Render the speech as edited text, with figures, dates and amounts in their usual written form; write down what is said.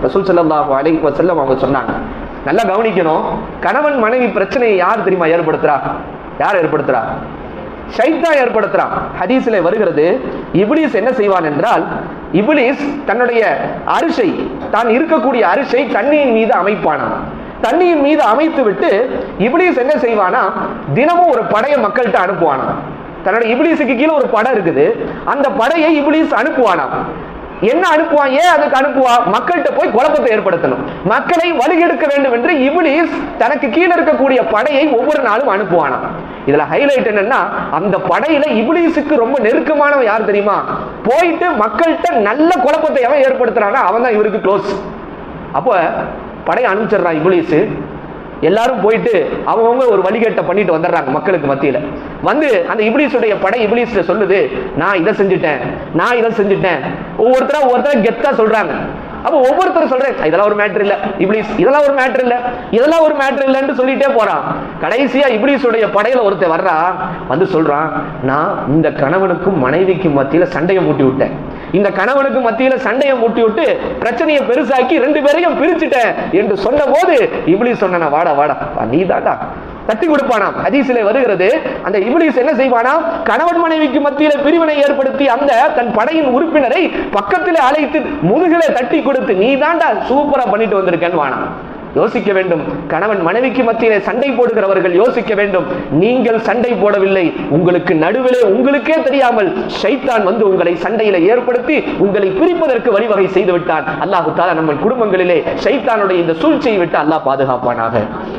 ரசூல் ஸல்லல்லாஹு அலைஹி வஸல்லம் அவங்க சொன்னாங்க, நல்லா கவனிக்கணும், கணவன் மனைவி பிரச்சனையை யார் தெரியுமா ஏற்படுத்துறா? யார் ஏற்படுத்துறா? ஷைத்தான் ஏற்படுத்துறான். ஹதீஸிலே வருகிறது, இப்லீஸ் என்ன செய்வான் என்றால், இப்லீஸ் தன்னுடைய அரிசை, தான் இருக்கக்கூடிய அரிசை தண்ணியின் மீது அமைப்பானாம். தண்ணியின் மீது அமைத்து விட்டு இப்லீஸ் என்ன செய்வானா, தினமும் ஒரு படையை மக்கள்கிட்ட அனுப்புவானாம். தன்னோட இப்லீஸுக்கு கீழே ஒரு படை இருக்குது, அந்த படையை இப்லீஸ் அனுப்புவானாம். என்ன அனுப்புவான்? ஏன் அதுக்கு அனுப்புவான்? மக்கள்கிட்ட போய் குழப்பத்தை ஏற்படுத்தணும், மக்களை வழிகெடுக்க வேண்டும் என்று இப்லீஸ் தனக்கு கீழே இருக்கக்கூடிய படையை ஒவ்வொரு நாளும் அனுப்புவானாம். இதுல ஹைலைட் என்னன்னா, அந்த படையில இப்லீஸுக்கு ரொம்ப நெருக்கமானவன் யார் தெரியுமா? போயிட்டு மக்கள்கிட்ட நல்ல குழப்பத்தை எவன் ஏற்படுத்துறானா அவன் தான் இவருக்கு க்ளோஸ். அப்போ படையை அனுப்பிச்சிடுறான் இப்லீஸ். எல்லாரும் போயிட்டு அவங்கவுங்க ஒரு வழிகேட்டை பண்ணிட்டு வந்துடுறாங்க மக்களுக்கு மத்தியில. வந்து அந்த இப்லீஸுடைய படை இப்லீஸ் சொல்லுது, நான் இதை செஞ்சுட்டேன், நான் இதை செஞ்சுட்டேன். ஒவ்வொருத்தரா கெத்தா சொல்றாங்க. அப்ப ஒவ்வொருத்தரும் சொல்றேன், இதெல்லாம் ஒரு மேட்டர் இல்ல இப்லீஸ், இதெல்லாம் ஒரு மேட்டர் இல்ல, இதெல்லாம் ஒரு மேட்டர் இல்லன்னு சொல்லிட்டே போறான். கடைசியா இப்லீஸுடைய படையில ஒருத்தர் வர்றா, வந்து சொல்றான், நான் இந்த கணவனுக்கும் மனைவிக்கும் மத்தியில சண்டையை மூட்டி விட்டேன், இந்த கணவனுக்கு மத்தியில சண்டையை மூட்டி விட்டு பிரச்சனையை பெருசாக்கி 2 பேரையும் பிரிச்சுட்டேன் என்று சொன்ன போது இப்லீஸ் சொன்னா, வாடா வாடா நீ தாண்டா, தட்டி கொடுப்பானாம். ஹதீஸிலே வருகிறது, அந்த இப்லீஸ் என்ன செய்வானாம், கணவன் மனைவிக்கு மத்தியில பிரிவினை ஏற்படுத்தி அந்த தன் படையின் உறுப்பினரை பக்கத்திலே அழைத்து முதுகிலே தட்டி கொடுத்து, நீ தாண்டா சூப்பரா பண்ணிட்டு வந்திருக்கேன்னு வானா. யோசிக்க வேண்டும், கணவன் மனைவிக்கு மத்தியிலே சண்டை போடுகிறவர்கள் யோசிக்க வேண்டும், நீங்கள் சண்டை போடவில்லை, உங்களுக்கு நடுவிலே உங்களுக்கே தெரியாமல் ஷைத்தான் வந்து உங்களை சண்டையில ஏற்படுத்தி உங்களை பிரிப்பதற்கு வழிவகை செய்து விட்டான். அல்லாஹ் தஆலா நம்ம குடும்பங்களிலே ஷைத்தானுடைய இந்த சூழ்ச்சியை விட்டு அல்லாஹ் பாதுகாப்பானாக.